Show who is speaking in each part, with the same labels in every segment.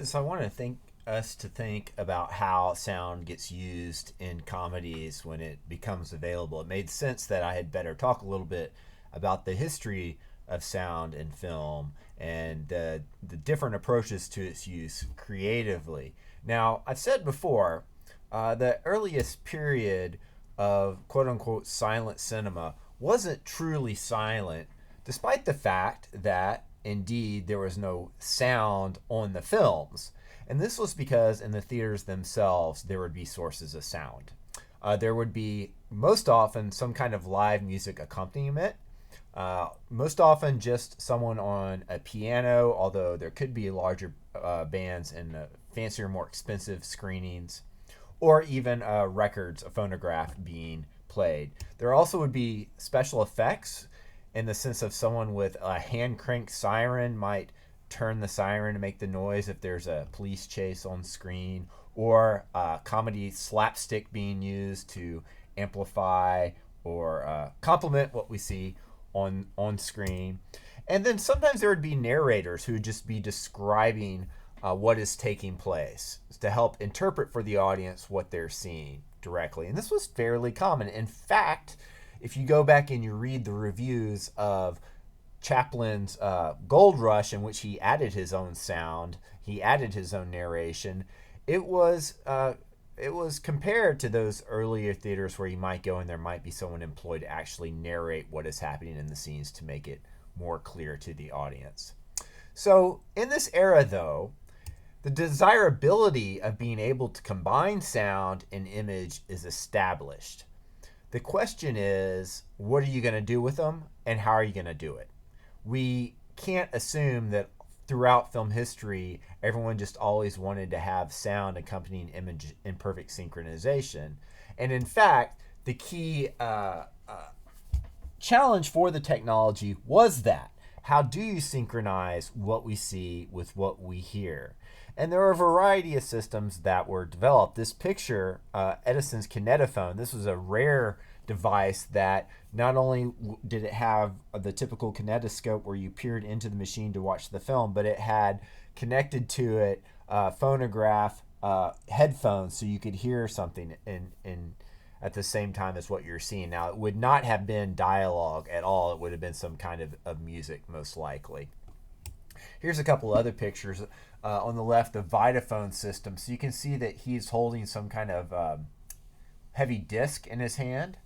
Speaker 1: So I want to think us to think about how sound gets used in comedies when it becomes available. It made sense that I had better talk a little bit about the history of sound in film and the different approaches to its use creatively. Now, I've said before, the earliest period of quote unquote silent cinema wasn't truly silent, despite the fact that indeed there was no sound on the films. And this was because in the theaters themselves there would be sources of sound. There would be most often some kind of live music accompaniment, most often just someone on a piano, although there could be larger bands and fancier, more expensive screenings, or even records, a phonograph being played. There also would be special effects in the sense of someone with a hand crank siren might turn the siren to make the noise if there's a police chase on screen, or comedy slapstick being used to amplify or complement what we see on screen. And then sometimes there would be narrators who would just be describing what is taking place to help interpret for the audience what they're seeing directly. And this was fairly common. In fact, if you go back and you read the reviews of Chaplin's Gold Rush, in which he added his own sound, he added his own narration, it was compared to those earlier theaters where you might go and there might be someone employed to actually narrate what is happening in the scenes to make it more clear to the audience. So in this era, though, the desirability of being able to combine sound and image is established. The question is, what are you going to do with them and how are you going to do it? We can't assume that throughout film history, everyone just always wanted to have sound accompanying image in perfect synchronization. And in fact, the key challenge for the technology was that. How do you synchronize what we see with what we hear? And there are a variety of systems that were developed. This picture, Edison's kinetophone, this was a rare device that not only did it have the typical kinetoscope where you peered into the machine to watch the film, but it had connected to it phonograph headphones so you could hear something in at the same time as what you're seeing. Now, it would not have been dialogue at all. It would have been some kind of music, most likely. Here's a couple other pictures. On the left, the Vitaphone system. So you can see that he's holding some kind of heavy disc in his hand.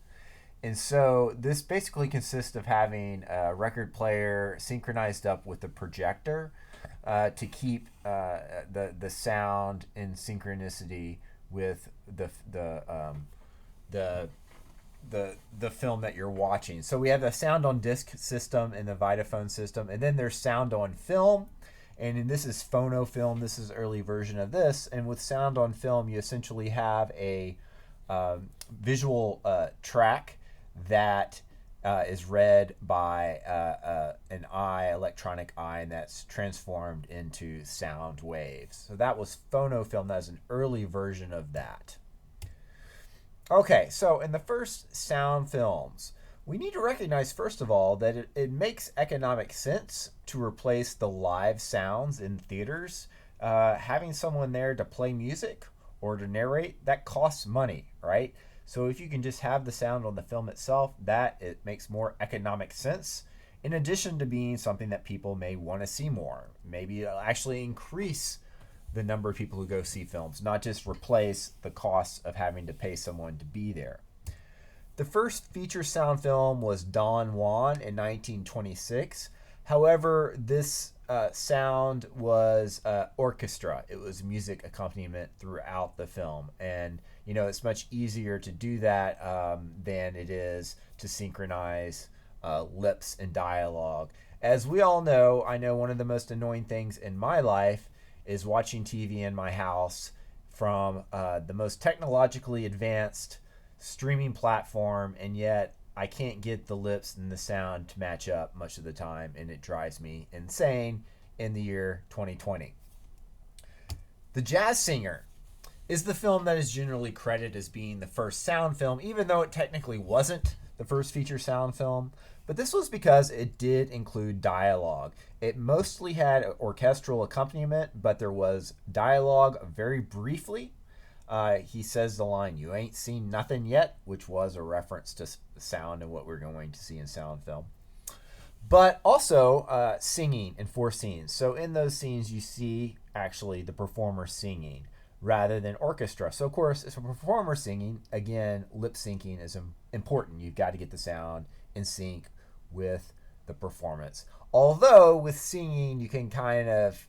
Speaker 1: And so this basically consists of having a record player synchronized up with a projector to keep the sound in synchronicity with the film that you're watching. So we have the sound on disc system and the Vitaphone system, and then there's sound on film, and this is phonofilm. This is an early version of this, and with sound on film, you essentially have a visual track that is read by an electronic eye, and that's transformed into sound waves. So that was phonofilm. That was an early version of that. Okay, so in the first sound films, we need to recognize, first of all, that it makes economic sense to replace the live sounds in theaters. Having someone there to play music or to narrate, that costs money, right? So if you can just have the sound on the film itself, it makes more economic sense, in addition to being something that people may want to see more. Maybe it'll actually increase the number of people who go see films, not just replace the costs of having to pay someone to be there. The first feature sound film was Don Juan in 1926. However, this sound was orchestra. It was music accompaniment throughout the film. And, it's much easier to do that than it is to synchronize lips and dialogue. As we all know, I know one of the most annoying things in my life is watching TV in my house from the most technologically advanced streaming platform, and yet I can't get the lips and the sound to match up much of the time, and it drives me insane in the year 2020. The Jazz Singer is the film that is generally credited as being the first sound film, even though it technically wasn't the first feature sound film. But this was because it did include dialogue. It mostly had orchestral accompaniment, but there was dialogue very briefly. He says the line, "You ain't seen nothing yet," which was a reference to sound and what we're going to see in sound film. But also singing in 4 scenes. So in those scenes, you see actually the performer singing rather than orchestra. So of course, if a performer singing, again, lip syncing is important. You've got to get the sound in sync with the performance. Although with singing, you can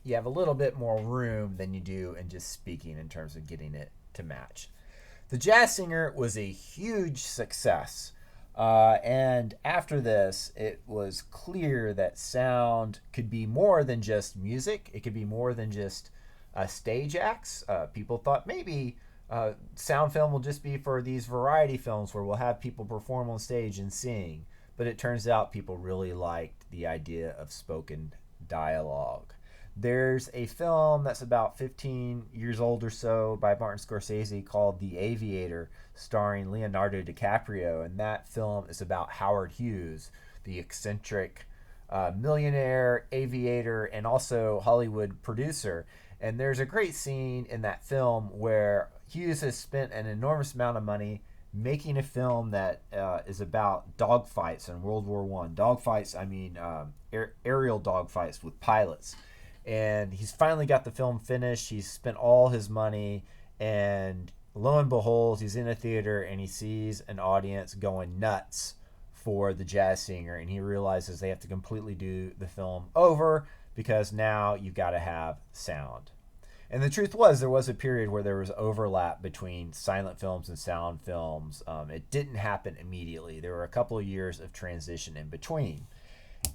Speaker 1: you have a little bit more room than you do in just speaking in terms of getting it to match. The Jazz Singer was a huge success. And after this, it was clear that sound could be more than just music. It could be more than just stage acts. People thought maybe sound film will just be for these variety films where we'll have people perform on stage and sing. But it turns out people really liked the idea of spoken dialogue. There's a film that's about 15 years old or so by Martin Scorsese called The Aviator, starring Leonardo DiCaprio. And that film is about Howard Hughes, the eccentric millionaire, aviator, and also Hollywood producer. And there's a great scene in that film where Hughes has spent an enormous amount of money making a film that is about dogfights in World War I. Dogfights, I mean aerial dogfights with pilots. And he's finally got the film finished. He's spent all his money, and lo and behold, he's in a theater and he sees an audience going nuts for the Jazz Singer, and he realizes they have to completely do the film over because now you've got to have sound. And the truth was, there was a period where there was overlap between silent films and sound films. It didn't happen immediately. There were a couple of years of transition in between.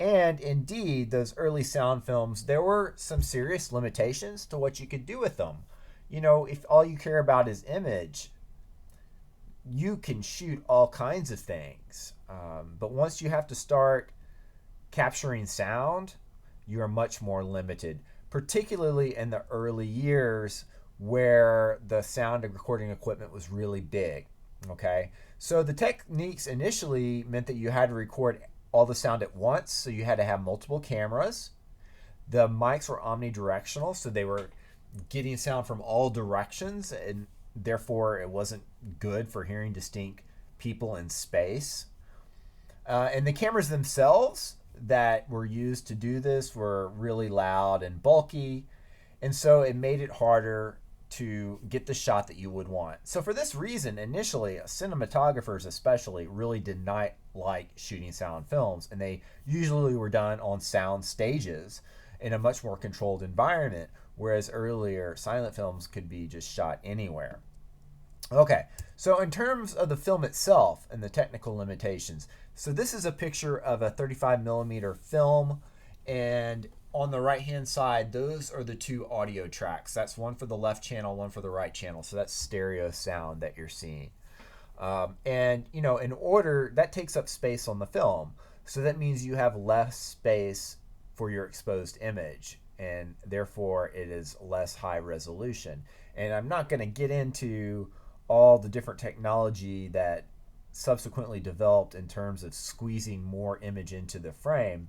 Speaker 1: And indeed, those early sound films, there were some serious limitations to what you could do with them. You know, if all you care about is image, you can shoot all kinds of things. But once you have to start capturing sound, you are much more limited, particularly in the early years where the sound and recording equipment was really big. Okay, so the techniques initially meant that you had to record all the sound at once, so you had to have multiple cameras. The mics were omnidirectional, so they were getting sound from all directions, and therefore it wasn't good for hearing distinct people in space. And the cameras themselves that were used to do this were really loud and bulky, and so it made it harder to get the shot that you would want. So for this reason, initially, cinematographers especially really did not like shooting sound films, and they usually were done on sound stages in a much more controlled environment, whereas earlier silent films could be just shot anywhere. Okay, so in terms of the film itself and the technical limitations, so this is a picture of a 35 millimeter film, and on the right hand side, those are the two audio tracks. That's one for the left channel, one for the right channel. So that's stereo sound that you're seeing. And, you know, in order, that takes up space on the film. So that means you have less space for your exposed image, and therefore it is less high resolution. And I'm not going to get into all the different technology that subsequently developed in terms of squeezing more image into the frame.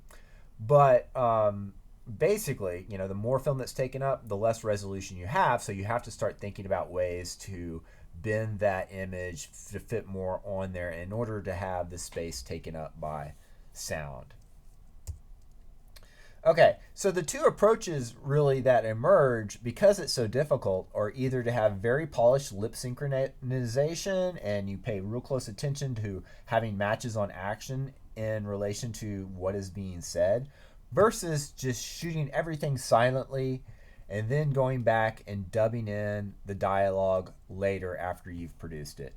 Speaker 1: But basically, you know, the more film that's taken up, the less resolution you have. So you have to start thinking about ways to bend that image to fit more on there in order to have the space taken up by sound. Okay, so the two approaches really that emerge because it's so difficult are either to have very polished lip synchronization and you pay real close attention to having matches on action in relation to what is being said, versus just shooting everything silently and then going back and dubbing in the dialogue later after you've produced it.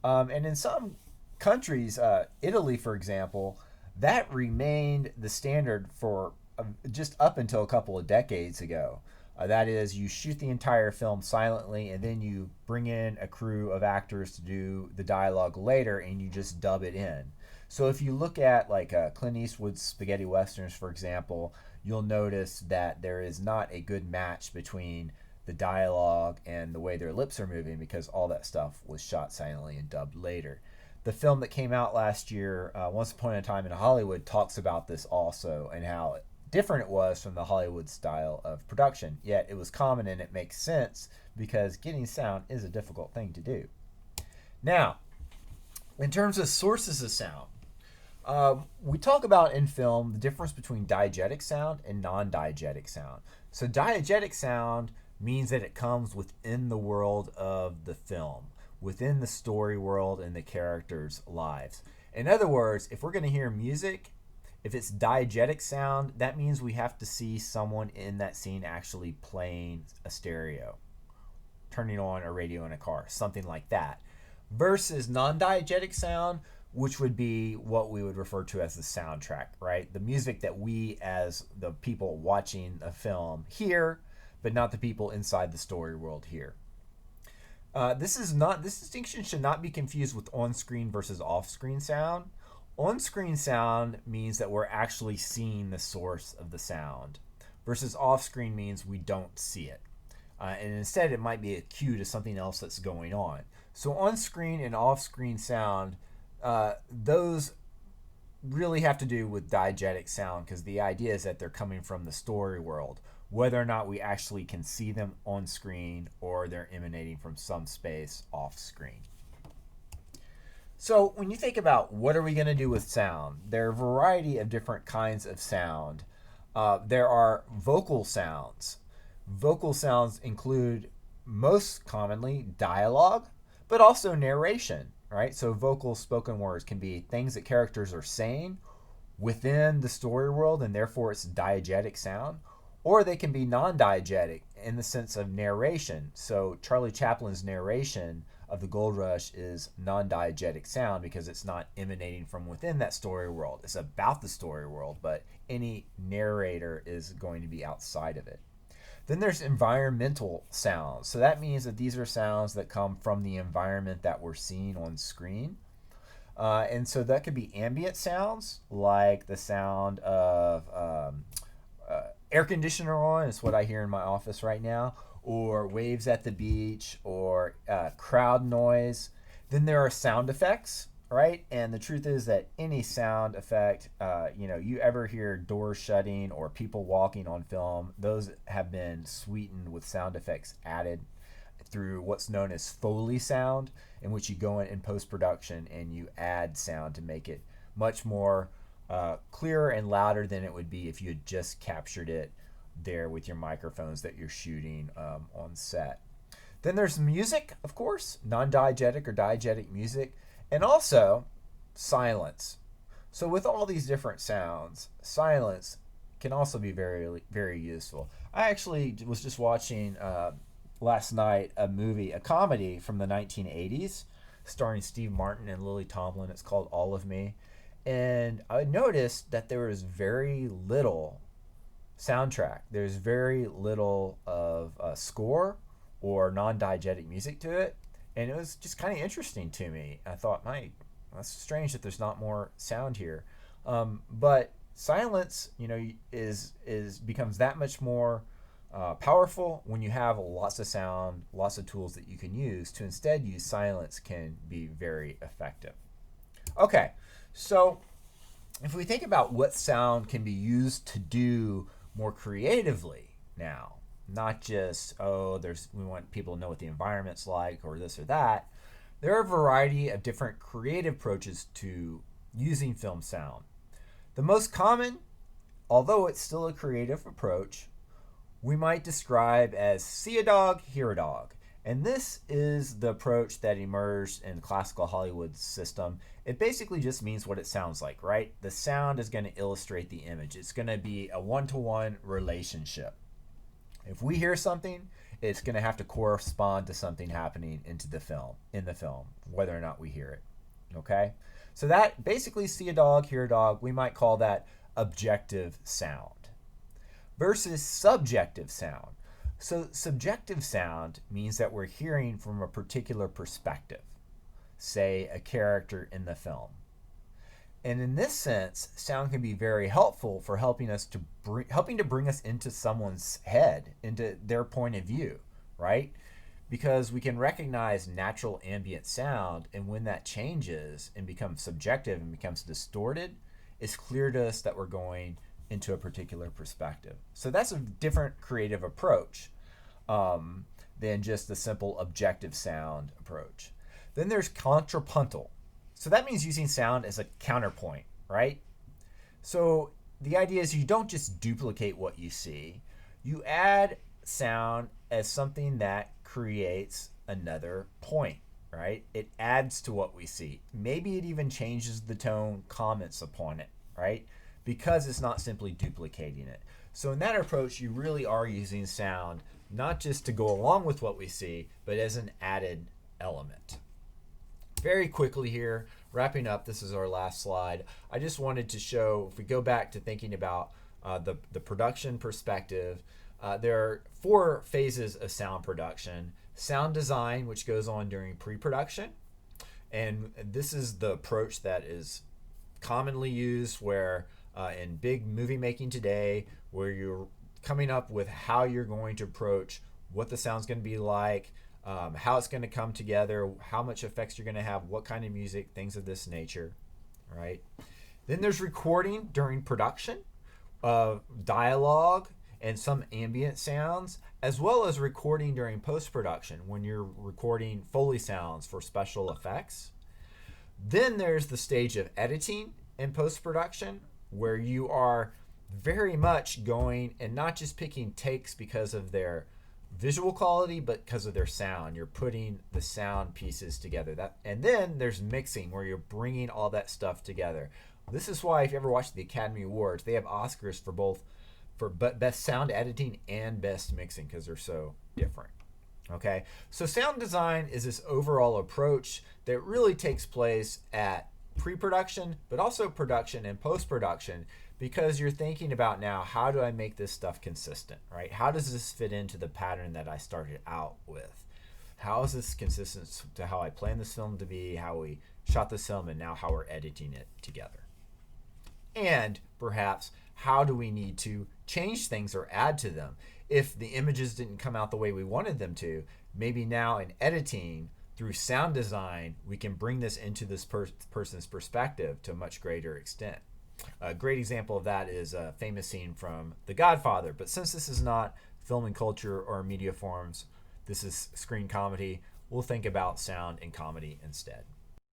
Speaker 1: And in some countries, Italy, for example, that remained the standard for just up until a couple of decades ago. That is, you shoot the entire film silently and then you bring in a crew of actors to do the dialogue later and you just dub it in. So if you look at like Clint Eastwood's spaghetti westerns, for example, you'll notice that there is not a good match between the dialogue and the way their lips are moving because all that stuff was shot silently and dubbed later. The film that came out last year, Once Upon a Time in Hollywood, talks about this also and how different it was from the Hollywood style of production. Yet it was common and it makes sense because getting sound is a difficult thing to do. Now, in terms of sources of sound, we talk about in film the difference between diegetic sound and non-diegetic sound. So diegetic sound means that it comes within the world of the film, within the story world and the characters' lives. In other words, if we're going to hear music, if it's diegetic sound, that means we have to see someone in that scene actually playing a stereo, turning on a radio in a car, something like that. Versus non-diegetic sound, which would be what we would refer to as the soundtrack, right? The music that we, as the people watching a film, hear, but not the people inside the story world hear. This distinction should not be confused with on-screen versus off-screen sound. On-screen sound means that we're actually seeing the source of the sound, versus off-screen means we don't see it. And instead, it might be a cue to something else that's going on. So on-screen and off-screen sound, those really have to do with diegetic sound, because the idea is that they're coming from the story world, whether or not we actually can see them on screen or they're emanating from some space off screen. So when you think about what are we going to do with sound, there are a variety of different kinds of sound. There are vocal sounds. Vocal sounds include most commonly dialogue, but also narration, right? So vocal spoken words can be things that characters are saying within the story world, and therefore it's diegetic sound, or they can be non-diegetic in the sense of narration. So Charlie Chaplin's narration of the Gold Rush is non-diegetic sound because it's not emanating from within that story world. It's about the story world, but any narrator is going to be outside of it. Then there's environmental sounds. So that means that these are sounds that come from the environment that we're seeing on screen. And so that could be ambient sounds, like the sound of air conditioner on, is what I hear in my office right now, or waves at the beach, or crowd noise. Then there are sound effects, right? And the truth is that any sound effect, you ever hear doors shutting or people walking on film, those have been sweetened with sound effects added through what's known as Foley sound, in which you go in post-production and you add sound to make it much more clearer and louder than it would be if you had just captured it there with your microphones that you're shooting on set. Then there's music, of course, non-diegetic or diegetic music, and also silence. So with all these different sounds, silence can also be very, very useful. I actually was just watching last night a comedy from the 1980s starring Steve Martin and Lily Tomlin. It's called All of Me. And I noticed that there was very little soundtrack. There's very little of score or non-diegetic music to it. And it was just kind of interesting to me. I thought, that's strange that there's not more sound here. But silence, becomes that much more powerful when you have lots of sound, lots of tools that you can use. To instead use silence can be very effective. Okay, so if we think about what sound can be used to do more creatively now, not just, we want people to know what the environment's like or this or that. There are a variety of different creative approaches to using film sound. The most common, although it's still a creative approach, we might describe as see a dog, hear a dog. And this is the approach that emerged in the classical Hollywood system. It basically just means what it sounds like, right? The sound is going to illustrate the image. It's going to be a one-to-one relationship. If we hear something, it's going to have to correspond to something happening in the film, whether or not we hear it. Okay? So that basically see a dog, hear a dog, we might call that objective sound. Versus subjective sound. So subjective sound means that we're hearing from a particular perspective, say a character in the film. And in this sense, sound can be very helpful for helping to bring us into someone's head, into their point of view, right? because we can recognize natural ambient sound, and when that changes and becomes subjective and becomes distorted, it's clear to us that we're going into a particular perspective. So that's a different creative approach than just the simple objective sound approach. Then there's contrapuntal. So that means using sound as a counterpoint, right? So the idea is you don't just duplicate what you see, you add sound as something that creates another point, right? It adds to what we see. Maybe it even changes the tone, comments upon it, right? Because it's not simply duplicating it. So in that approach, you really are using sound not just to go along with what we see, but as an added element. Very quickly here, wrapping up, this is our last slide. I just wanted to show, if we go back to thinking about the production perspective, there are 4 phases of sound production. Sound design, which goes on during pre-production. And this is the approach that is commonly used where in big movie making today, where you're coming up with how you're going to approach what the sound's going to be like, how it's going to come together, how much effects you're going to have, what kind of music, things of this nature, right? Then there's recording during production, dialogue, and some ambient sounds, as well as recording during post-production when you're recording Foley sounds for special effects. Then there's the stage of editing and post-production, where you are very much going and not just picking takes because of their visual quality, but because of their sound. You're putting the sound pieces together. And then there's mixing, where you're bringing all that stuff together. This is why if you ever watch the Academy Awards, they have Oscars for both for best sound editing and best mixing because they're so different. Okay, so sound design is this overall approach that really takes place at pre-production, but also production and post-production, because you're thinking about now, how do I make this stuff consistent, right? How does this fit into the pattern that I started out with? How is this consistent to how I planned this film to be, how we shot this film, and now how we're editing it together? And perhaps, how do we need to change things or add to them? If the images didn't come out the way we wanted them to, maybe now in editing, through sound design, we can bring this into this person's perspective to a much greater extent. A great example of that is a famous scene from The Godfather. But since this is not film and culture or media forms, this is screen comedy, we'll think about sound and comedy instead.